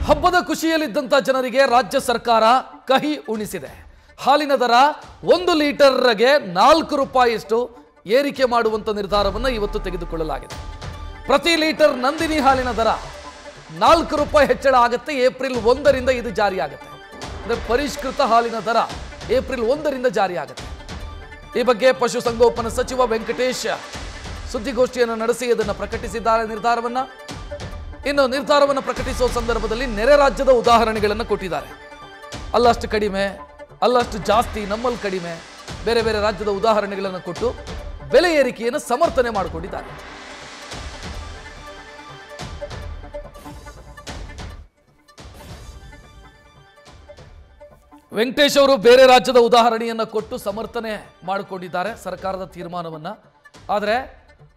ಹಬ್ಬದ ಖುಷಿಯಲ್ಲಿದ್ದಂಥ ಜನರಿಗೆ ರಾಜ್ಯ ಸರ್ಕಾರ ಕಹಿ ಉಣಿಸಿದೆ. ಹಾಲಿನ ದರ 1 ಲೀಟರ್ಗೆ 4 ರೂಪಾಯಿಯಷ್ಟು ಏರಿಕೆ ಮಾಡುವಂಥ ನಿರ್ಧಾರವನ್ನು ಇವತ್ತು ತೆಗೆದುಕೊಳ್ಳಲಾಗಿದೆ. ಪ್ರತಿ ಲೀಟರ್ ನಂದಿನಿ ಹಾಲಿನ ದರ 4 ರೂಪಾಯಿ ಹೆಚ್ಚಳ ಆಗುತ್ತೆ. ಏಪ್ರಿಲ್ 1ರಿಂದ ಇದು ಜಾರಿಯಾಗುತ್ತೆ. ಅಂದರೆ ಪರಿಷ್ಕೃತ ಹಾಲಿನ ದರ ಏಪ್ರಿಲ್ 1ರಿಂದ ಜಾರಿಯಾಗುತ್ತೆ. ಈ ಬಗ್ಗೆ ಪಶುಸಂಗೋಪನಾ ಸಚಿವ ವೆಂಕಟೇಶ್ ಸುದ್ದಿಗೋಷ್ಠಿಯನ್ನು ನಡೆಸಿ ಇದನ್ನು ಪ್ರಕಟಿಸಿದ್ದಾರೆ ನಿರ್ಧಾರವನ್ನು. ಇನ್ನು ನಿರ್ಧಾರವನ್ನು ಪ್ರಕಟಿಸುವ ಸಂದರ್ಭದಲ್ಲಿ ನೆರೆ ರಾಜ್ಯದ ಉದಾಹರಣೆಗಳನ್ನು ಕೊಟ್ಟಿದ್ದಾರೆ. ಅಲ್ಲಷ್ಟು ಕಡಿಮೆ, ಅಲ್ಲಷ್ಟು ಜಾಸ್ತಿ, ನಮ್ಮಲ್ಲಿ ಕಡಿಮೆ, ಬೇರೆ ಬೇರೆ ರಾಜ್ಯದ ಉದಾಹರಣೆಗಳನ್ನು ಕೊಟ್ಟು ಬೆಲೆ ಏರಿಕೆಯನ್ನು ಸಮರ್ಥನೆ ಮಾಡಿಕೊಂಡಿದ್ದಾರೆ. ವೆಂಕಟೇಶ್ ಅವರು ಬೇರೆ ರಾಜ್ಯದ ಉದಾಹರಣೆಯನ್ನು ಕೊಟ್ಟು ಸಮರ್ಥನೆ ಮಾಡಿಕೊಂಡಿದ್ದಾರೆ ಸರ್ಕಾರದ ತೀರ್ಮಾನವನ್ನು. ಆದರೆ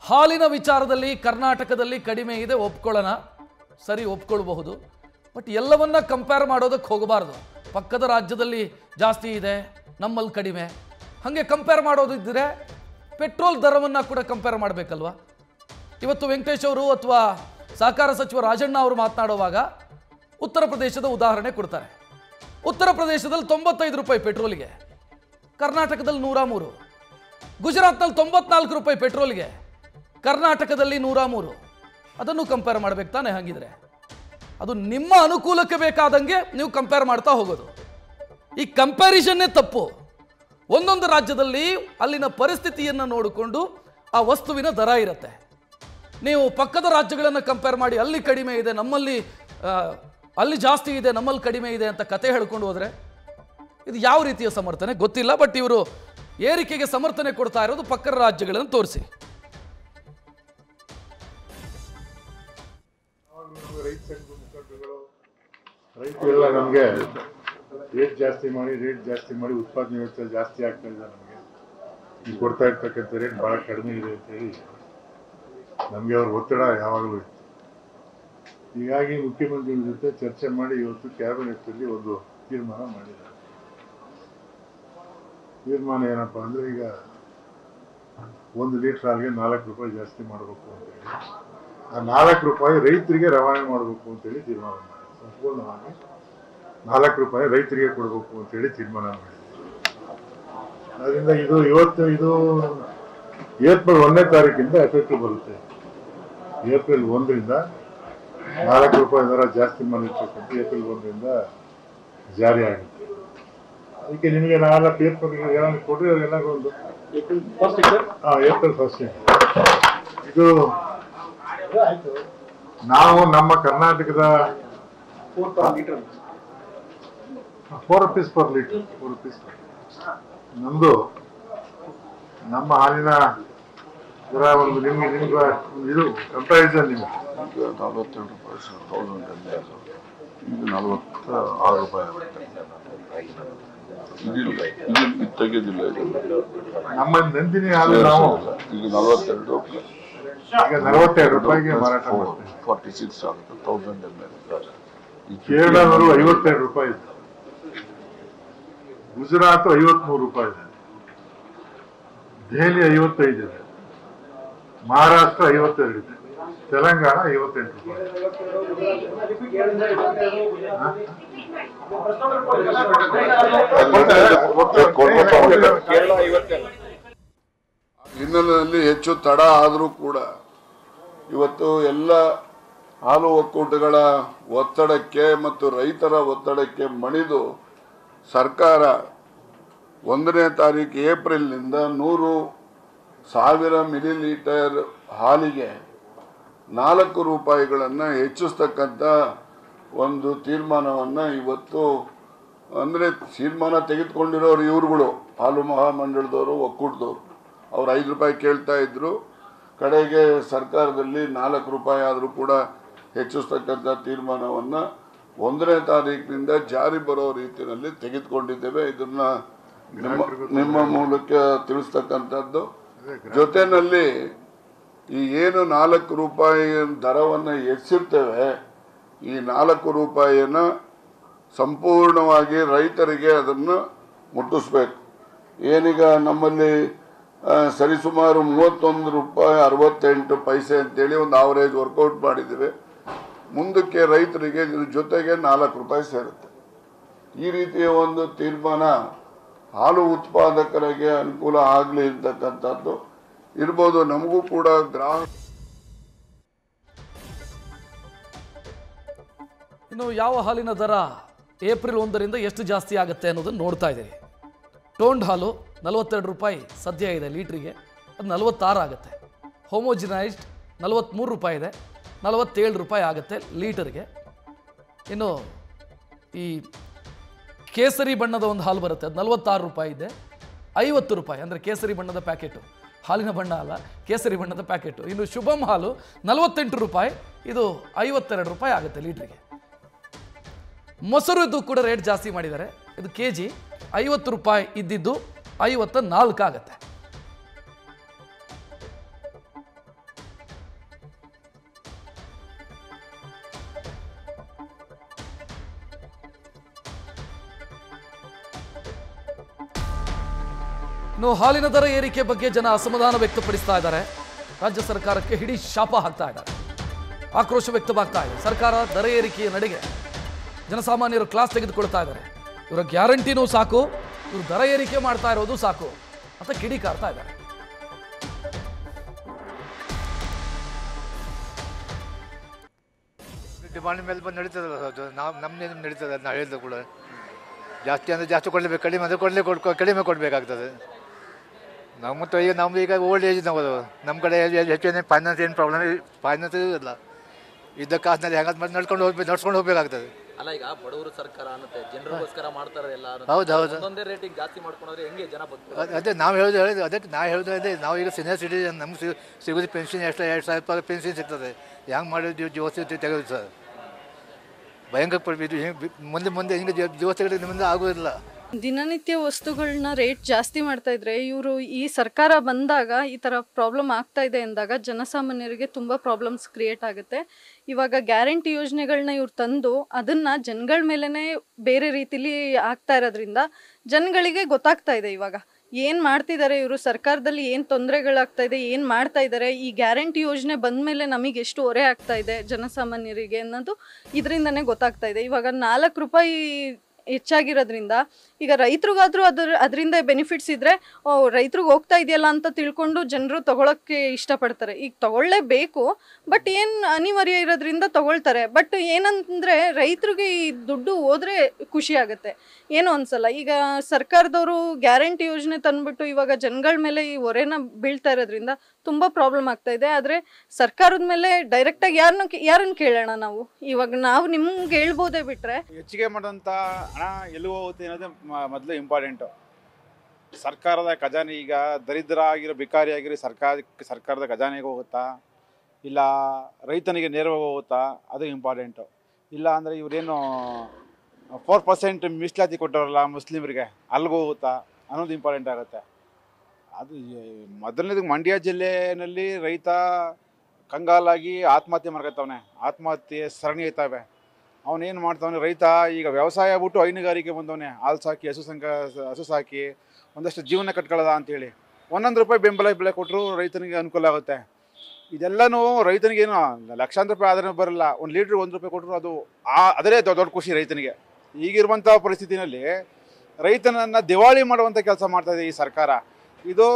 ಹಾಲಿನ ವಿಚಾರದಲ್ಲಿ ಕರ್ನಾಟಕದಲ್ಲಿ ಕಡಿಮೆ ಇದೆ, ಒಪ್ಕೊಳ್ಳೋಣ, ಸರಿ, ಒಪ್ಕೊಳ್ಬಹುದು. ಬಟ್ ಎಲ್ಲವನ್ನ ಕಂಪೇರ್ ಮಾಡೋದಕ್ಕೆ ಹೋಗಬಾರ್ದು. ಪಕ್ಕದ ರಾಜ್ಯದಲ್ಲಿ ಜಾಸ್ತಿ ಇದೆ, ನಮ್ಮಲ್ಲಿ ಕಡಿಮೆ, ಹಾಗೆ ಕಂಪೇರ್ ಮಾಡೋದಿದ್ದರೆ ಪೆಟ್ರೋಲ್ ದರವನ್ನು ಕೂಡ ಕಂಪೇರ್ ಮಾಡಬೇಕಲ್ವ. ಇವತ್ತು ವೆಂಕಟೇಶ್ ಅವರು ಅಥವಾ ಸಹಕಾರ ಸಚಿವ ರಾಜಣ್ಣ ಅವರು ಮಾತನಾಡುವಾಗ ಉತ್ತರ ಪ್ರದೇಶದ ಉದಾಹರಣೆ ಕೊಡ್ತಾರೆ. ಉತ್ತರ ಪ್ರದೇಶದಲ್ಲಿ 95 ರೂಪಾಯಿ ಪೆಟ್ರೋಲಿಗೆ, ಕರ್ನಾಟಕದಲ್ಲಿ 103. ಗುಜರಾತ್ನಲ್ಲಿ 94 ರೂಪಾಯಿ ಪೆಟ್ರೋಲ್ಗೆ, ಕರ್ನಾಟಕದಲ್ಲಿ 103. ಅದನ್ನು ಕಂಪೇರ್ ಮಾಡಬೇಕು ತಾನೆ. ಹಾಗಿದ್ರೆ ಅದು ನಿಮ್ಮ ಅನುಕೂಲಕ್ಕೆ ಬೇಕಾದಂಗೆ ನೀವು ಕಂಪೇರ್ ಮಾಡ್ತಾ ಹೋಗೋದು. ಈ ಕಂಪ್ಯಾರಿಸನ್ನೇ ತಪ್ಪು. ಒಂದೊಂದು ರಾಜ್ಯದಲ್ಲಿ ಅಲ್ಲಿನ ಪರಿಸ್ಥಿತಿಯನ್ನು ನೋಡಿಕೊಂಡು ಆ ವಸ್ತುವಿನ ದರ ಇರುತ್ತೆ. ನೀವು ಪಕ್ಕದ ರಾಜ್ಯಗಳನ್ನು ಕಂಪೇರ್ ಮಾಡಿ ಅಲ್ಲಿ ಕಡಿಮೆ ಇದೆ, ನಮ್ಮಲ್ಲಿ ಅಲ್ಲಿ ಜಾಸ್ತಿ ಇದೆ, ನಮ್ಮಲ್ಲಿ ಕಡಿಮೆ ಇದೆ ಅಂತ ಕತೆ ಹೇಳ್ಕೊಂಡು ಹೋದರೆ ಇದು ಯಾವ ರೀತಿಯ ಸಮರ್ಥನೆ ಗೊತ್ತಿಲ್ಲ. ಬಟ್ ಇವರು ಏರಿಕೆಗೆ ಸಮರ್ಥನೆ ಕೊಡ್ತಾ ಇರೋದು ಪಕ್ಕದ ರಾಜ್ಯಗಳನ್ನು ತೋರಿಸಿ. ರೈತರೆಲ್ಲ ನಮಗೆ ರೇಟ್ ಜಾಸ್ತಿ ಮಾಡಿ ಉತ್ಪಾದನೆ ವೆಚ್ಚ ಜಾಸ್ತಿ ಆಗ್ತಾ ಇದೆ. ನಮಗೆ ಈಗ ಕೊಡ್ತಾ ಇರ್ತಕ್ಕಂಥ ರೇಟ್ ಭಾಳ ಕಡಿಮೆ ಇದೆ ಅಂತೇಳಿ ನಮಗೆ ಅವ್ರ ಒತ್ತಡ ಯಾವಾಗಲೂ ಇತ್ತು. ಹೀಗಾಗಿ ಮುಖ್ಯಮಂತ್ರಿಗಳ ಜೊತೆ ಚರ್ಚೆ ಮಾಡಿ ಇವತ್ತು ಕ್ಯಾಬಿನೆಟ್ನಲ್ಲಿ ಒಂದು ತೀರ್ಮಾನ ಮಾಡಿದ್ದಾರೆ. ತೀರ್ಮಾನ ಏನಪ್ಪ ಅಂದರೆ, ಈಗ 1 ಲೀಟರ್ ಹಾಲಿಗೆ 4 ರೂಪಾಯಿ ಜಾಸ್ತಿ ಮಾಡಬೇಕು ಅಂತೇಳಿ, ಆ 4 ರೂಪಾಯಿ ರೈತರಿಗೆ ರವಾನೆ ಮಾಡಬೇಕು ಅಂತೇಳಿ ತೀರ್ಮಾನ ಮಾಡಿ, ಸಂಪೂರ್ಣವಾಗಿ 4 ರೂಪಾಯಿ ರೈತರಿಗೆ ಕೊಡಬೇಕು ಅಂತೇಳಿ ತೀರ್ಮಾನ ಮಾಡಿದೆ. ಅದರಿಂದ ಇದು ಏಪ್ರಿಲ್ 1ನೇ ತಾರೀಕಿಂದ ಎಫೆಕ್ಟ್ ಬರುತ್ತೆ. ಏಪ್ರಿಲ್ 1ರಿಂದ 4 ರೂಪಾಯಿ ದರ ಜಾಸ್ತಿ ಮಾಡಿರ್ತಕ್ಕಂಥ ಏಪ್ರಿಲ್ 1ರಿಂದ ಜಾರಿ ಆಗುತ್ತೆ. ಅದಕ್ಕೆ ನಿಮಗೆ ನಾವೆಲ್ಲ ಪೇಪರ್ ಏನಾದ್ರು ಕೊಟ್ಟರೆ ಏನಾದ್ರು ಒಂದು ಏಪ್ರಿಲ್ 1 ಇದು ನಾವು ನಮ್ಮ ಕರ್ನಾಟಕದ 4 rupees per liter, 4 rupees. ನಮ್ದು ನಮ್ಮ ಹಾಲಿನ ದರ ಒಂದು ನಿಮ್ಗೆ ಇದು ಕಂಪ್ಯಾರಿಸನ್ ನಿಮಗೆ 42 ರೂಪಾಯಿ ಸರ್, 1000 ಈಗ 46 ರೂಪಾಯಿ ಆಗುತ್ತೆ. ಇದು ತೆಗೆದಿಲ್ಲ. ನಮ್ಮ ನಂದಿನಿ ಹಾಲು ನಾವು ಈಗ 42 ರೂಪಾಯಿಗೆ ಮಾರಾಟ ಮಾಡ್ತೇವೆ. 46 ಆಗುತ್ತೆ, 1000 ml. ಕೇರಳದವರು 52 ರೂಪಾಯಿ ಇದೆ, ಗುಜರಾತ್ 53 ರೂಪಾಯಿ ಇದೆ, ದೆಹಲಿ 55 ಇದೆ, ಮಹಾರಾಷ್ಟ್ರ 52 ಇದೆ, ತೆಲಂಗಾಣ 58 ರೂಪಾಯಿ. ಹಿನ್ನೆಲೆಯಲ್ಲಿ ಹೆಚ್ಚು ತಡ ಆದರೂ ಕೂಡ ಇವತ್ತು ಎಲ್ಲ ಹಾಲು ಒಕ್ಕೂಟಗಳ ಒತ್ತಡಕ್ಕೆ ಮತ್ತು ರೈತರ ಒತ್ತಡಕ್ಕೆ ಮಣಿದು ಸರ್ಕಾರ 1ನೇ ತಾರೀಕು ಏಪ್ರಿಲ್ನಿಂದ 100,000 ಮಿಲಿಲೀಟರ್ ಹಾಲಿಗೆ 4 ರೂಪಾಯಿಗಳನ್ನು ಹೆಚ್ಚಿಸ್ತಕ್ಕಂಥ ಒಂದು ತೀರ್ಮಾನವನ್ನು ಇವತ್ತು, ಅಂದರೆ ತೀರ್ಮಾನ ತೆಗೆದುಕೊಂಡಿರೋರು ಇವ್ರುಗಳು, ಹಾಲು ಮಹಾಮಂಡಳದವರು, ಒಕ್ಕೂಟದವರು. ಅವ್ರು 5 ರೂಪಾಯಿ ಕೇಳ್ತಾ ಇದ್ರು. ಕಡೆಗೆ ಸರ್ಕಾರದಲ್ಲಿ 4 ರೂಪಾಯಿ ಆದರೂ ಕೂಡ ಹೆಚ್ಚಿಸ್ತಕ್ಕಂಥ ತೀರ್ಮಾನವನ್ನು 1ನೇ ತಾರೀಕಿನಿಂದ ಜಾರಿ ಬರೋ ರೀತಿಯಲ್ಲಿ ತೆಗೆದುಕೊಂಡಿದ್ದೇವೆ. ಇದನ್ನು ನಿಮ್ಮ ಮೂಲಕ ತಿಳಿಸ್ತಕ್ಕಂಥದ್ದು. ಜೊತೆಯಲ್ಲಿ ಈ ಏನು 4 ರೂಪಾಯಿ ದರವನ್ನು ಹೆಚ್ಚಿರ್ತೇವೆ, ಈ 4 ರೂಪಾಯಿನ ಸಂಪೂರ್ಣವಾಗಿ ರೈತರಿಗೆ ಅದನ್ನು ಮುಟ್ಟಿಸ್ಬೇಕು. ಏನೀಗ ನಮ್ಮಲ್ಲಿ ಸರಿಸುಮಾರು 31 ರೂಪಾಯಿ 68 ಪೈಸೆ ಅಂತೇಳಿ ಒಂದು ಆವರೇಜ್ ವರ್ಕೌಟ್ ಮಾಡಿದ್ದೇವೆ. ಮುಂದಕ್ಕೆ ರೈತರಿಗೆ ಇದ್ರ ಜೊತೆಗೆ 4 ರೂಪಾಯಿ ಸೇರುತ್ತೆ. ಈ ರೀತಿಯ ಒಂದು ತೀರ್ಮಾನ ಹಾಲು ಉತ್ಪಾದಕರಿಗೆ ಅನುಕೂಲ ಆಗಲಿ ಇರ್ತಕ್ಕಂಥದ್ದು ಇರ್ಬೋದು. ನಮಗೂ ಕೂಡ ಗ್ರಾಹಕ ಇನ್ನು ಯಾವ ಹಾಲಿನ ದರ ಏಪ್ರಿಲ್ 1ರಿಂದ ಎಷ್ಟು ಜಾಸ್ತಿ ಆಗುತ್ತೆ ಅನ್ನೋದನ್ನು ನೋಡ್ತಾ ಇದ್ದೀವಿ. ಟೋಂಡ್ ಹಾಲು 42 ರೂಪಾಯಿ ಸದ್ಯ ಇದೆ ಲೀಟ್ರಿಗೆ, ಅದು 46 ಆಗುತ್ತೆ. ಹೋಮೋಜಿನೈಸ್ಡ್ 43 ರೂಪಾಯಿ ಇದೆ, 47 ರೂಪಾಯಿ ಆಗುತ್ತೆ ಲೀಟರ್ಗೆ. ಇನ್ನು ಈ ಕೇಸರಿ ಬಣ್ಣದ ಒಂದು ಹಾಲು ಬರುತ್ತೆ, ಅದು 46 ರೂಪಾಯಿ ಇದೆ, 50 ರೂಪಾಯಿ ಅಂದರೆ ಕೇಸರಿ ಬಣ್ಣದ ಪ್ಯಾಕೆಟು, ಹಾಲಿನ ಬಣ್ಣ ಅಲ್ಲ ಕೇಸರಿ ಬಣ್ಣದ ಪ್ಯಾಕೆಟು. ಇನ್ನು ಶುಭಂ ಹಾಲು 48 ರೂಪಾಯಿ, ಇದು 52 ರೂಪಾಯಿ ಆಗುತ್ತೆ ಲೀಟ್ರಿಗೆ. ಮೊಸರು ಇದು ಕೂಡ ರೇಟ್ ಜಾಸ್ತಿ ಮಾಡಿದ್ದಾರೆ. ಇದು KG 50 ರೂಪಾಯಿ ಇದ್ದಿದ್ದು 54 ಆಗುತ್ತೆ. ಇನ್ನು ಹಾಲಿನ ದರ ಏರಿಕೆ ಬಗ್ಗೆ ಜನ ಅಸಮಾಧಾನ ವ್ಯಕ್ತಪಡಿಸ್ತಾ ಇದ್ದಾರೆ. ರಾಜ್ಯ ಸರ್ಕಾರಕ್ಕೆ ಹಿಡಿ ಶಾಪ ಹಾಕ್ತಾ ಇದ್ದಾರೆ, ಆಕ್ರೋಶ ವ್ಯಕ್ತವಾಗ್ತಾ ಇದೆ. ಸರ್ಕಾರ ದರ ಏರಿಕೆಯ ನಡೆಗೆ ಜನಸಾಮಾನ್ಯರು ಕ್ಲಾಸ್ ತೆಗೆದುಕೊಳ್ತಾ ಇದ್ದಾರೆ. ಇವರ ಗ್ಯಾರಂಟಿನೂ ಸಾಕು, ಇವರು ದರ ಏರಿಕೆ ಮಾಡ್ತಾ ಇರೋದು ಸಾಕು ಅಂತ ಕಿಡಿಕಾರ್ತಾ ಇದ್ದಾರೆ. ಡಿಮಾಂಡ್ ಮೇಲೆ ಬಂದು ನಡೀತದಲ್ಲ, ನಾವು ನಮ್ಮದೇನು ನಡೀತದೆ. ನಾವು ಹೇಳಿದ ಕೂಡ ಜಾಸ್ತಿ ಅಂದರೆ ಜಾಸ್ತಿ ಕೊಡಲೇಬೇಕು, ಕಡಿಮೆ ಅಂದರೆ ಕಡಿಮೆ ಕೊಡಬೇಕಾಗ್ತದೆ. ನಮ್ಮಂತೂ ಈಗ ಓಲ್ಡ್ ಏಜ್ ನಾವು, ನಮ್ಮ ಕಡೆ ಹೆಚ್ಚು ಫೈನಾನ್ಸ್ ಏನು ಪ್ರಾಬ್ಲಮ್, ಫೈನಾನ್ಸ್ ಇಲ್ಲ. ಇದ್ದ ಕಾಸಿನಲ್ಲಿ ಹೆಂಗೆ ನಡ್ಸ್ಕೊಂಡು ಹೋಗ್ಬೇಕಾಗ್ತದೆ. ಅಲ್ಲ, ಈಗ ಬಡವರು ಸರ್ಕಾರ ಅನ್ನತ್ತೆ, ಜನರಿಗೋಸ್ಕರ ಮಾಡ್ತಾರೆ ಎಲ್ಲ. ಹೌದು ಹೌದು, ಒಂದೊಂದೇ ರೇಟಿಂಗ್ ಜಾಸ್ತಿ ಮಾಡ್ಕೊಂಡ್ರೆ ಹೆಂಗೆ ಜನ ಬದುಕು? ಅದೇ ನಾವು ಹೇಳೋದು ಅದಕ್ಕೆ ನಾವು ಹೇಳೋದು ನಾವು ಈಗ ಸೀನಿಯರ್ ಸಿಟಿಜನ್, ನಮ್ಗೆ ಸಿಗೋದು ಪೆನ್ಷನ್ ಎಷ್ಟು 2,000 ರೂಪಾಯಿ ಪೆನ್ಷನ್ ಸಿಗ್ತದೆ. ಹೆಂಗೆ ಮಾಡೋದು ಜೀವಸ್ಥಿತಿ ತೆಗೆದು ಸರ್, ಭಯಂಕರ ಪಡ್ಬಿದ್ದು. ಮುಂದೆ ಹಿಂಗೆ ಜೀವಸ್ಥಿತಿ ನಿಮ್ಮಿಂದ ಆಗೋದಿಲ್ಲ. ದಿನನಿತ್ಯ ವಸ್ತುಗಳನ್ನ ರೇಟ್ ಜಾಸ್ತಿ ಮಾಡ್ತಾ ಇದ್ರೆ ಇವರು ಈ ಸರ್ಕಾರ ಬಂದಾಗ ಈ ಥರ ಪ್ರಾಬ್ಲಮ್ ಆಗ್ತಾ ಇದೆ ಅಂದಾಗ ಜನಸಾಮಾನ್ಯರಿಗೆ ತುಂಬ ಪ್ರಾಬ್ಲಮ್ಸ್ ಕ್ರಿಯೇಟ್ ಆಗುತ್ತೆ. ಇವಾಗ ಗ್ಯಾರಂಟಿ ಯೋಜನೆಗಳನ್ನ ಇವ್ರು ತಂದು ಅದನ್ನು ಜನಗಳ ಮೇಲೇ ಬೇರೆ ರೀತಿಲಿ ಆಗ್ತಾ ಇರೋದ್ರಿಂದ ಜನಗಳಿಗೆ ಗೊತ್ತಾಗ್ತಾ ಇದೆ ಇವಾಗ ಏನು ಮಾಡ್ತಿದ್ದಾರೆ ಇವರು, ಸರ್ಕಾರದಲ್ಲಿ ಏನು ತೊಂದರೆಗಳಾಗ್ತಾ ಇದೆ, ಏನು ಮಾಡ್ತಾ ಇದ್ದಾರೆ, ಈ ಗ್ಯಾರಂಟಿ ಯೋಜನೆ ಬಂದ ಮೇಲೆ ನಮಗೆ ಎಷ್ಟು ಹೊರೆ ಆಗ್ತಾ ಇದೆ ಜನಸಾಮಾನ್ಯರಿಗೆ ಅನ್ನೋದು ಇದರಿಂದನೇ ಗೊತ್ತಾಗ್ತಾ ಇದೆ. ಇವಾಗ 4 ರೂಪಾಯಿ ಹೆಚ್ಚಾಗಿರೋದ್ರಿಂದ ಈಗ ರೈತರಿಗಾದ್ರೂ ಅದರಿಂದ ಬೆನಿಫಿಟ್ಸ್ ಇದ್ರೆ ರೈತರಿಗೆ ಹೋಗ್ತಾ ಇದೆಯಲ್ಲ ಅಂತ ತಿಳ್ಕೊಂಡು ಜನರು ತಗೊಳಕ್ಕೆ ಇಷ್ಟಪಡ್ತಾರೆ. ಈಗ ತಗೊಳ್ಳೇಬೇಕು, ಬಟ್ ಏನು ಅನಿವಾರ್ಯ ಇರೋದ್ರಿಂದ ತಗೊಳ್ತಾರೆ. ಬಟ್ ಏನಂದ್ರೆ ರೈತರಿಗೆ ಈ ದುಡ್ಡು ಹೋದ್ರೆ ಖುಷಿ ಆಗುತ್ತೆ, ಏನೋ ಅನ್ಸಲ್ಲ. ಈಗ ಸರ್ಕಾರದವರು ಗ್ಯಾರಂಟಿ ಯೋಜನೆ ತಂದ್ಬಿಟ್ಟು ಇವಾಗ ಜನಗಳ ಮೇಲೆ ಈ ಹೊರೆನ ಬೀಳ್ತಾ ಇರೋದ್ರಿಂದ ತುಂಬಾ ಪ್ರಾಬ್ಲಮ್ ಆಗ್ತಾ ಇದೆ. ಆದ್ರೆ ಸರ್ಕಾರದ ಮೇಲೆ ಡೈರೆಕ್ಟಾಗಿ ಯಾರನ್ನ ಕೇಳೋಣ ನಾವು? ಇವಾಗ ನಾವು ನಿಮ್ಗೆ ಹೇಳ್ಬೋದೇ ಬಿಟ್ರೆ ಹೆಚ್ಚಿಗೆ ಮಾಡೋಂಥ ಹಣ ಎಲ್ಲಿ ಹೋಗುತ್ತೆ ಅನ್ನೋದೇ ಮೊದಲು ಇಂಪಾರ್ಟೆಂಟು. ಸರ್ಕಾರದ ಖಜಾನೆ ಈಗ ದರಿದ್ರ ಆಗಿರೋ ಬಿಕಾರಿ ಆಗಿರೋ ಸರ್ಕಾರದ ಖಜಾನೆಗೆ ಹೋಗುತ್ತಾ, ಇಲ್ಲ ರೈತನಿಗೆ ನೇರವಾಗಿ ಹೋಗುತ್ತಾ, ಅದು ಇಂಪಾರ್ಟೆಂಟು. ಇಲ್ಲ ಅಂದರೆ ಇವರೇನು 4% ಮೀಸಲಾತಿ ಕೊಟ್ಟವರಲ್ಲ ಮುಸ್ಲಿಮರಿಗೆ, ಅಲ್ಲಿಗೆ ಹೋಗುತ್ತಾ ಅನ್ನೋದು ಇಂಪಾರ್ಟೆಂಟ್ ಆಗುತ್ತೆ. ಅದು ಮೊದಲನೇದು ಮಂಡ್ಯ ಜಿಲ್ಲೆಯಲ್ಲಿ ರೈತ ಕಂಗಾಲಾಗಿ ಆತ್ಮಹತ್ಯೆ ಮಾಡ್ಕೊತಾವನೆ, ಆತ್ಮಹತ್ಯೆ ಸರಣಿ ಐತಾವೆ. ಅವನೇನು ಮಾಡ್ತಾವನೆ ರೈತ, ಈಗ ವ್ಯವಸಾಯ ಬಿಟ್ಟು ಹೈನುಗಾರಿಕೆ ಬಂದವನೆ, ಹಾಲು ಸಾಕಿ ಹಸು ಸಾಕಿ ಒಂದಷ್ಟು ಜೀವನ ಕಟ್ಕೊಳ್ಳೋದ ಅಂತೇಳಿ 1 ರೂಪಾಯಿ ಬೆಲೆ ಕೊಟ್ಟರು ರೈತನಿಗೆ ಅನುಕೂಲ ಆಗುತ್ತೆ. ಇದೆಲ್ಲನೂ ರೈತನಿಗೇನು ಲಕ್ಷಾಂತರ ರೂಪಾಯಿ ಆದ್ರೆ ಬರಲ್ಲ, 1 ಲೀಟ್ರ್ 1 ರೂಪಾಯಿ ಕೊಟ್ಟರು ಅದು ಅದರೇ ದೊಡ್ಡ ಖುಷಿ ರೈತನಿಗೆ. ಈಗಿರುವಂಥ ಪರಿಸ್ಥಿತಿನಲ್ಲಿ ರೈತನನ್ನು ದಿವಾಳಿ ಮಾಡುವಂಥ ಕೆಲಸ ಮಾಡ್ತಾಯಿದೆ ಈ ಸರ್ಕಾರ. ಇದು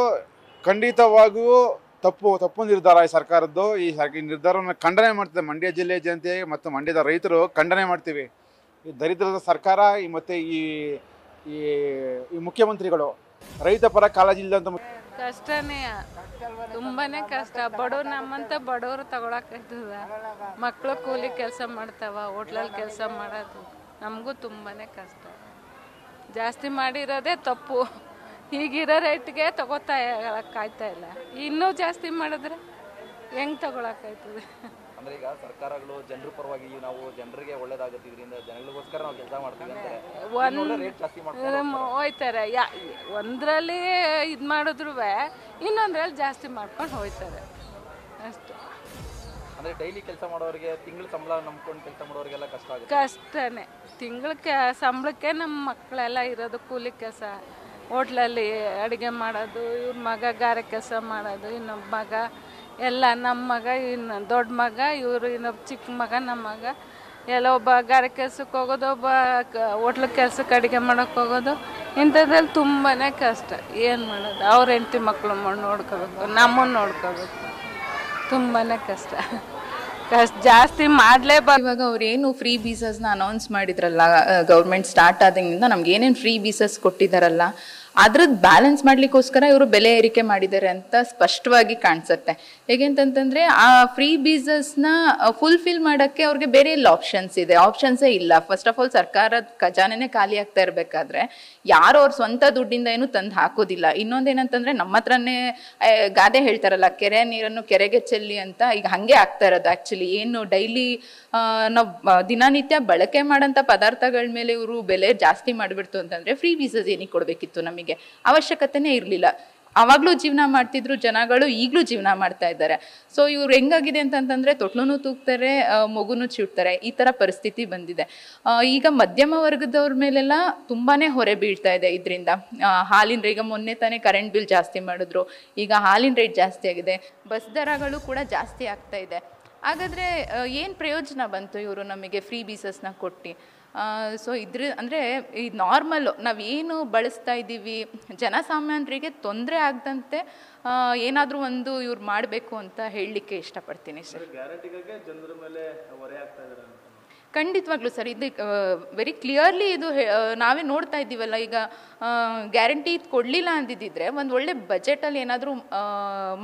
ಖಂಡಿತವಾಗಿಯೂ ತಪ್ಪು ನಿರ್ಧಾರ ಈ ಸರ್ಕಾರದ್ದು. ಈ ನಿರ್ಧಾರವನ್ನು ಖಂಡನೆ ಮಾಡ್ತದೆ ಮಂಡ್ಯ ಜಿಲ್ಲೆ ಜನತೆ ಮತ್ತು ಮಂಡ್ಯದ ರೈತರು ಖಂಡನೆ ಮಾಡ್ತೀವಿ. ಈ ದರಿದ್ರದ ಸರ್ಕಾರ ಮತ್ತು ಈ ಮುಖ್ಯಮಂತ್ರಿಗಳು ರೈತ ಪರ ಕಾಳಜಿ ಇಲ್ಲ ಅಂತ. ಕಷ್ಟನೇ, ತುಂಬಾನೇ ಕಷ್ಟ. ಬಡವ್ರು ನಮ್ಮಂತ ಬಡವರು ತಗೊಳಕಾಯ್ತದ. ಮಕ್ಕಳು ಕೂಲಿ ಕೆಲಸ ಮಾಡ್ತಾವ, ಹೋಟ್ಲಲ್ಲಿ ಕೆಲಸ ಮಾಡೋದು, ನಮಗೂ ತುಂಬಾನೇ ಕಷ್ಟ. ಜಾಸ್ತಿ ಮಾಡಿರೋದೇ ತಪ್ಪು. ಈಗಿರೋ ರೇಟ್ಗೆ ತಗೋತಾಯ್ತಾ ಇಲ್ಲ, ಇನ್ನೂ ಜಾಸ್ತಿ ಮಾಡಿದ್ರೆ ಹೆಂಗ್ ತಗೊಳಕಾಯ್ತದೆ? ಅಂದ್ರೆ ಈಗ ಸರ್ಕಾರಗಳು ಜನರ ಪರವಾಗಿ ನಾವು ಜನರಿಗೆ ಒಳ್ಳೇದಾಗುತ್ತೆ, ಇದರಿಂದ ಜನಗಳಿಗೋಸ್ಕರ ನಾವು ಕೆಲಸ ಮಾಡ್ತೀವಿ ಅಂತಾರೆ, ಹೋಯ್ತಾರೆ. ಒಂದ್ರಲ್ಲಿ ಇದು ಮಾಡಿದ್ರು ಇನ್ನೊಂದ್ರಲ್ಲಿ ಜಾಸ್ತಿ ಮಾಡ್ಕೊಂಡು ಹೋಯ್ತಾರೆ ಅಷ್ಟೇ. ಅಂದ್ರೆ ಡೈಲಿ ಕೆಲಸ ಮಾಡೋರಿಗೆ, ತಿಂಗಳ ಸಂಬಳ ನಂಬ್ಕೊಂಡು ಕೆಲಸ ಮಾಡೋರಿಗೆಲ್ಲ ಕಷ್ಟ ಆಗುತ್ತೆ. ಕಷ್ಟನೇ. ತಿಂಗಳ ಸಂಬಳಕ್ಕೆ ನಮ್ಮ ಮಕ್ಕಳೆಲ್ಲ ಇರೋದು ಕೂಲಿ ಕೆಲಸ, ಹೋಟ್ಲಲ್ಲಿ ಅಡುಗೆ ಮಾಡೋದು, ಇವ್ರ ಮಗ ಗಾರೆ ಕೆಲಸ ಮಾಡೋದು, ಇನ್ನೊಬ್ಬ ಮಗ ಎಲ್ಲ ನಮ್ಮ ಮಗ ಇನ್ನು ದೊಡ್ಡ ಮಗ ಇವರು ಇನ್ನೊಬ್ಬ ಚಿಕ್ಕ ಮಗ ನಮ್ಮ ಮಗ ಎಲ್ಲ ಒಬ್ಬ ಗಾರೆ ಕೆಲ್ಸಕ್ಕೆ ಹೋಗೋದು, ಒಬ್ಬ ಹೋಟ್ಲು ಕೆಲ್ಸಕ್ಕೆ ಅಡುಗೆ ಮಾಡೋಕ್ಕೆ ಹೋಗೋದು. ಇಂಥದ್ರಲ್ಲಿ ತುಂಬಾ ಕಷ್ಟ. ಏನು ಮಾಡೋದು, ಅವ್ರ ಹೆಂಡತಿ ಮಕ್ಕಳು ನೋಡ್ಕೋಬೇಕು, ನಮ್ಮನ್ನು ನೋಡ್ಕೋಬೇಕು. ತುಂಬಾ ಕಷ್ಟ ಜಾಸ್ತಿ ಮಾಡಲೇಬಾರ್ದು. ಇವಾಗ ಅವ್ರೇನು ಫ್ರೀ ವೀಸಾಸ್ನ ಅನೌನ್ಸ್ ಮಾಡಿದ್ರಲ್ಲ, ಗೌರ್ಮೆಂಟ್ ಸ್ಟಾರ್ಟ್ ಆದಾಗಿಂದ ನಮ್ಗೆ ಏನೇನು ಫ್ರೀ ವೀಸಾಸ್ ಕೊಟ್ಟಿದ್ದಾರಲ್ಲ, ಅದ್ರದ್ದು ಬ್ಯಾಲೆನ್ಸ್ ಮಾಡ್ಲಿಕ್ಕೋಸ್ಕರ ಇವರು ಬೆಲೆ ಏರಿಕೆ ಮಾಡಿದ್ದಾರೆ ಅಂತ ಸ್ಪಷ್ಟವಾಗಿ ಕಾಣಿಸುತ್ತೆ. ಹೇಗೆಂತಂತಂದ್ರೆ ಆ ಫ್ರೀ ವೀಸಾಸ್ನ ಫುಲ್ಫಿಲ್ ಮಾಡೋಕ್ಕೆ ಅವ್ರಿಗೆ ಬೇರೆ ಎಲ್ಲ ಆಪ್ಷನ್ಸೇ ಇಲ್ಲ. ಫಸ್ಟ್ ಆಫ್ ಆಲ್ ಸರ್ಕಾರದ ಖಜಾನೆನೇ ಖಾಲಿ ಆಗ್ತಾ ಇರಬೇಕಾದ್ರೆ ಯಾರು ಅವ್ರ ಸ್ವಂತ ದುಡ್ಡಿಂದ ಏನು ತಂದು ಹಾಕೋದಿಲ್ಲ. ಇನ್ನೊಂದೇನಂತಂದ್ರೆ ನಮ್ಮ ಹತ್ರನೇ ಗಾದೆ ಹೇಳ್ತಾರಲ್ಲ, ಕೆರೆ ನೀರನ್ನು ಕೆರೆಗೆ ಚೆಲ್ಲಿ ಅಂತ. ಈಗ ಹಂಗೆ ಆಗ್ತಾ ಇರೋದು ಆಕ್ಚುಲಿ. ಏನು ಡೈಲಿ ನಾವು ದಿನನಿತ್ಯ ಬಳಕೆ ಮಾಡೋಂಥ ಪದಾರ್ಥಗಳ ಮೇಲೆ ಇವರು ಬೆಲೆ ಜಾಸ್ತಿ ಮಾಡಿಬಿಡ್ತು ಅಂತಂದ್ರೆ ಫ್ರೀ ವೀಸಾಸ್ ಏನಿಗೆ ಕೊಡಬೇಕಿತ್ತು? ನಮಗೆ ಅವಶ್ಯಕತೆನೇ ಇರಲಿಲ್ಲ. ಅವಾಗ್ಲೂ ಜೀವನ ಮಾಡ್ತಿದ್ರು ಜನಗಳು, ಈಗಲೂ ಜೀವನ ಮಾಡ್ತಾ ಇದ್ದಾರೆ. ಸೊ ಇವ್ರು ಹೆಂಗಾಗಿದೆ ಅಂತಂತಂದ್ರೆ ತೊಟ್ಲೂ ತೂಗ್ತಾರೆ, ಮಗುನು ಚಿಡ್ತಾರೆ, ಈ ತರ ಪರಿಸ್ಥಿತಿ ಬಂದಿದೆ. ಈಗ ಮಧ್ಯಮ ವರ್ಗದವ್ರ ಮೇಲೆಲ್ಲ ತುಂಬಾನೇ ಹೊರೆ ಬೀಳ್ತಾ ಇದೆ ಇದರಿಂದ. ಹಾಲಿನ ಈಗ ಮೊನ್ನೆ ತಾನೇ ಕರೆಂಟ್ ಬಿಲ್ ಜಾಸ್ತಿ ಮಾಡಿದ್ರು, ಈಗ ಹಾಲಿನ ರೇಟ್ ಜಾಸ್ತಿ ಆಗಿದೆ, ಬಸ್ ದರಗಳು ಕೂಡ ಜಾಸ್ತಿ ಆಗ್ತಾ ಇದೆ. ಹಾಗಾದ್ರೆ ಏನು ಪ್ರಯೋಜನ ಬಂತು ಇವರು ನಮಗೆ ಫ್ರೀ ವೀಸಾಸ್ನ ಕೊಟ್ಟು? ಸೊ ಅಂದರೆ ಈ ನಾರ್ಮಲ್ಲು ನಾವೇನು ಬಳಸ್ತಾ ಇದ್ದೀವಿ, ಜನಸಾಮಾನ್ಯರಿಗೆ ತೊಂದರೆ ಆಗದಂತೆ ಏನಾದರೂ ಒಂದು ಇವ್ರು ಮಾಡಬೇಕು ಅಂತ ಹೇಳಲಿಕ್ಕೆ ಇಷ್ಟಪಡ್ತೀನಿ ಸರ್. ಖಂಡಿತವಾಗ್ಲೂ ಸರ್, ಇದು ವೆರಿ ಕ್ಲಿಯರ್ಲಿ ಇದು ನಾವೇ ನೋಡ್ತಾ ಇದ್ದೀವಲ್ಲ. ಈಗ ಗ್ಯಾರಂಟಿ ಕೊಡಲಿಲ್ಲ ಅಂದಿದ್ದಿದ್ರೆ ಒಂದು ಒಳ್ಳೆ ಬಜೆಟಲ್ಲಿ ಏನಾದರೂ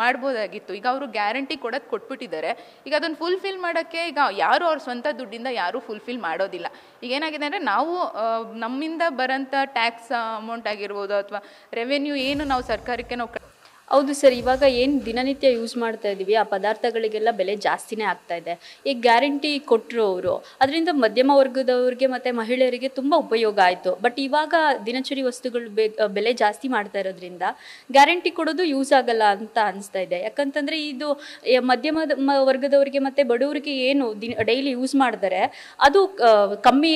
ಮಾಡ್ಬೋದಾಗಿತ್ತು. ಈಗ ಅವರು ಗ್ಯಾರಂಟಿ ಕೊಟ್ಬಿಟ್ಟಿದ್ದಾರೆ. ಈಗ ಅದನ್ನು ಫುಲ್ಫಿಲ್ ಮಾಡೋಕ್ಕೆ ಈಗ ಯಾರು ಅವ್ರ ಸ್ವಂತ ದುಡ್ಡಿಂದ ಯಾರೂ ಫುಲ್ಫಿಲ್ ಮಾಡೋದಿಲ್ಲ. ಈಗ ಏನಾಗಿದೆ ಅಂದರೆ ನಾವು ನಮ್ಮಿಂದ ಬರೋಂಥ ಟ್ಯಾಕ್ಸ್ ಅಮೌಂಟ್ ಆಗಿರ್ಬೋದು ಅಥವಾ ರೆವೆನ್ಯೂ ಏನು ನಾವು ಸರ್ಕಾರಕ್ಕೆ ನಾವು ಹೌದು ಸರ್, ಇವಾಗ ಏನು ದಿನನಿತ್ಯ ಯೂಸ್ ಮಾಡ್ತಾ ಇದ್ದೀವಿ ಆ ಪದಾರ್ಥಗಳಿಗೆಲ್ಲ ಬೆಲೆ ಜಾಸ್ತಿನೇ ಆಗ್ತಾ ಇದೆ. ಈಗ ಗ್ಯಾರಂಟಿ ಕೊಟ್ಟರು ಅವರು, ಅದರಿಂದ ಮಧ್ಯಮ ವರ್ಗದವ್ರಿಗೆ ಮತ್ತು ಮಹಿಳೆಯರಿಗೆ ತುಂಬ ಉಪಯೋಗ ಆಯಿತು. ಬಟ್ ಇವಾಗ ದಿನಚರಿ ವಸ್ತುಗಳು ಬೆಲೆ ಜಾಸ್ತಿ ಮಾಡ್ತಾ ಇರೋದ್ರಿಂದ ಗ್ಯಾರಂಟಿ ಕೊಡೋದು ಯೂಸ್ ಆಗಲ್ಲ ಅಂತ ಅನಿಸ್ತಾ ಇದೆ. ಯಾಕಂತಂದರೆ ಇದು ಮಧ್ಯಮ ವರ್ಗದವರಿಗೆ ಮತ್ತು ಬಡವರಿಗೆ ಏನು ಡೈಲಿ ಯೂಸ್ ಮಾಡಿದರೆ ಅದು ಕಮ್ಮಿ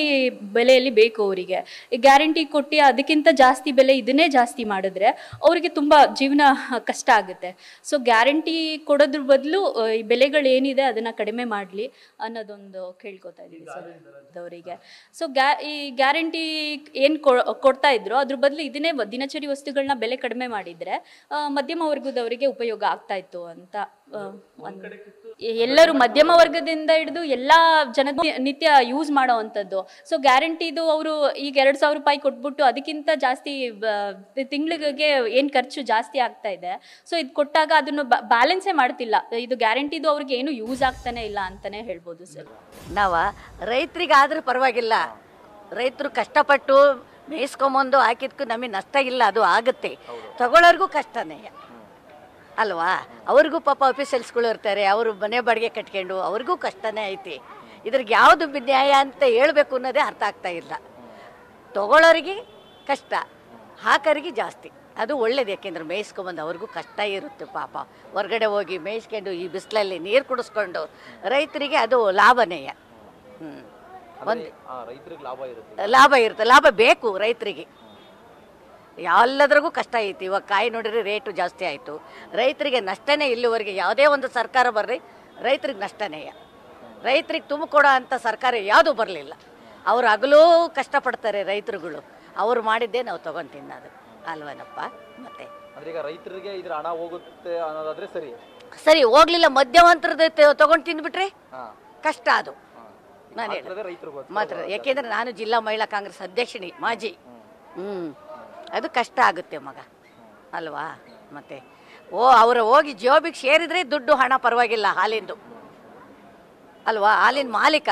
ಬೆಲೆಯಲ್ಲಿ ಬೇಕು ಅವರಿಗೆ. ಗ್ಯಾರಂಟಿ ಕೊಟ್ಟು ಅದಕ್ಕಿಂತ ಜಾಸ್ತಿ ಬೆಲೆ ಇದನ್ನೇ ಜಾಸ್ತಿ ಮಾಡಿದ್ರೆ ಅವರಿಗೆ ತುಂಬ ಜೀವನ ಕಷ್ಟ ಆಗುತ್ತೆ. ಸೊ ಗ್ಯಾರಂಟಿ ಕೊಡೋದ್ರ ಬದಲು ಈ ಬೆಲೆಗಳು ಏನಿದೆ ಅದನ್ನ ಕಡಿಮೆ ಮಾಡಲಿ ಅನ್ನೋದೊಂದು ಕೇಳ್ಕೊತಾ ಇದ್ದೀವಿ ಸರ್ ಅವರಿಗೆ. ಸೊ ಈ ಗ್ಯಾರಂಟಿ ಏನು ಕೊಡ್ತಾ ಇದ್ರು ಅದ್ರ ಬದಲು ಇದನ್ನೇ ದಿನಚರಿ ವಸ್ತುಗಳನ್ನ ಬೆಲೆ ಕಡಿಮೆ ಮಾಡಿದ್ರೆ ಮಧ್ಯಮ ವರ್ಗದವರಿಗೆ ಉಪಯೋಗ ಆಗ್ತಾ ಇತ್ತು ಅಂತ. ಎಲ್ಲರೂ ಮಧ್ಯಮ ವರ್ಗದಿಂದ ಹಿಡಿದು ಎಲ್ಲ ಜನ ನಿತ್ಯ ಯೂಸ್ ಮಾಡೋ ಅಂಥದ್ದು. ಸೊ ಗ್ಯಾರಂಟಿದು ಅವರು ಈಗ 2,000 ರೂಪಾಯಿ ಕೊಟ್ಬಿಟ್ಟು ಅದಕ್ಕಿಂತ ಜಾಸ್ತಿ ತಿಂಗಳಿಗೆ ಏನು ಖರ್ಚು ಜಾಸ್ತಿ ಆಗ್ತಾ ಇದೆ. ಸೊ ಇದು ಕೊಟ್ಟಾಗ ಅದನ್ನು ಬ್ಯಾಲೆನ್ಸೇ ಮಾಡ್ತಿಲ್ಲ. ಇದು ಗ್ಯಾರಂಟಿದು ಅವ್ರಿಗೆ ಏನು ಯೂಸ್ ಆಗ್ತಾನೆ ಇಲ್ಲ ಅಂತಾನೆ ಹೇಳ್ಬೋದು ಸರ್. ನಾವ ರೈತರಿಗಾದ್ರೂ ಪರವಾಗಿಲ್ಲ, ರೈತರು ಕಷ್ಟಪಟ್ಟು ಮೇಯಿಸ್ಕೊಂಬಂದು ಹಾಕಿದ್ಕು ನಮಗೆ ನಷ್ಟ ಇಲ್ಲ, ಅದು ಆಗುತ್ತೆ. ತಗೊಳ್ಳೋರ್ಗೂ ಕಷ್ಟನೇ ಅಲ್ವಾ? ಅವ್ರಿಗೂ ಪಾಪ ಆಫೀಸಲ್ಸ್ಗಳು ಇರ್ತಾರೆ, ಅವರು ಮನೆ ಬಾಡಿಗೆ ಕಟ್ಕೊಂಡು ಅವ್ರಿಗೂ ಕಷ್ಟನೇ ಐತಿ. ಇದ್ರಿಗೆ ಯಾವುದು ನ್ಯಾಯ ಅಂತ ಹೇಳಬೇಕು ಅನ್ನೋದೇ ಅರ್ಥ ಆಗ್ತಾ ಇಲ್ಲ. ತಗೊಳ್ಳೋರಿಗೆ ಕಷ್ಟ, ಹಾಕೋರಿಗೆ ಜಾಸ್ತಿ. ಅದು ಒಳ್ಳೇದು, ಯಾಕೆಂದ್ರೆ ಮೇಯಿಸ್ಕೊಂಬಂದು ಅವ್ರಿಗೂ ಕಷ್ಟ ಇರುತ್ತೆ ಪಾಪ. ಹೊರಗಡೆ ಹೋಗಿ ಮೇಯಿಸ್ಕೊಂಡು ಈ ಬಿಸಿಲಲ್ಲಿ ನೀರು ಕುಡಿಸ್ಕೊಂಡು ರೈತರಿಗೆ ಅದು ಲಾಭನೇ. ಲಾಭ ಇರುತ್ತೆ, ಲಾಭ ಬೇಕು ರೈತರಿಗೆ. ಎಲ್ಲದ್ರಿಗೂ ಕಷ್ಟ ಐತಿ. ಇವಾಗ ಕಾಯಿ ನೋಡಿದ್ರೆ ರೇಟು ಜಾಸ್ತಿ ಆಯಿತು, ರೈತರಿಗೆ ನಷ್ಟನೇ. ಇಲ್ಲಿವರೆಗೆ ಯಾವುದೇ ಒಂದು ಸರ್ಕಾರ ಬರ್ರಿ ರೈತರಿಗೆ ನಷ್ಟನೇ. ರೈತರಿಗೆ ತುಂಬಿಕೊಡೋ ಅಂಥ ಸರ್ಕಾರ ಯಾವುದೂ ಬರಲಿಲ್ಲ. ಅವ್ರು ಹಗಲೂ ಕಷ್ಟಪಡ್ತಾರೆ ರೈತರುಗಳು, ಅವ್ರು ಮಾಡಿದ್ದೇ ನಾವು ತಗೊಂಡು ತಿನ್ನೋದು ಅಲ್ವನಪ್ಪ. ಮತ್ತೆ ರೈತರಿಗೆ ಇದ್ರ ಹಣ ಹೋಗುತ್ತೆ ಅನ್ನೋದಾದ್ರೆ ಸರಿ ಸರಿ, ಹೋಗ್ಲಿಲ್ಲ ಮಧ್ಯವಂತರದ ತಗೊಂಡು ತಿಂದ್ಬಿಟ್ರೆ ಕಷ್ಟ. ಅದು ನಾನು ಹೇಳಿ ಮಾತ್ರ, ಯಾಕೆಂದ್ರೆ ನಾನು ಜಿಲ್ಲಾ ಮಹಿಳಾ ಕಾಂಗ್ರೆಸ್ ಅಧ್ಯಕ್ಷಣಿ ಮಾಜಿ. ಅದು ಕಷ್ಟ ಆಗುತ್ತೆ ಮಗ ಅಲ್ವಾ? ಮತ್ತೆ ಅವರು ಹೋಗಿ ಜೋಬಿಗೆ ಸೇರಿದ್ರೆ ದುಡ್ಡು ಹಣ ಪರವಾಗಿಲ್ಲ ಹಾಲಿಂದು ಅಲ್ವಾ? ಹಾಲಿನ ಮಾಲೀಕ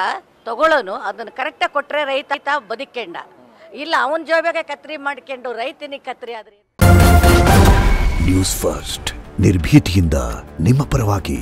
ತಗೊಳ್ಳೋನು ಅದನ್ನು ಕರೆಕ್ಟಾಗಿ ಕೊಟ್ಟರೆ ರೈತ ಬದುಕೊಂಡ. ಇಲ್ಲ ಅವನ ಜೋಬಿಗೆ ಕತ್ರಿ ಮಾಡ್ಕೊಂಡು ರೈತನಿಗೆ ಕತ್ರಿ ಆದ್ರೆ. ನ್ಯೂಸ್ ಫಸ್ಟ್ ನಿರ್ಭೀತಿಯಿಂದ ನಿಮ್ಮ ಪರವಾಗಿ.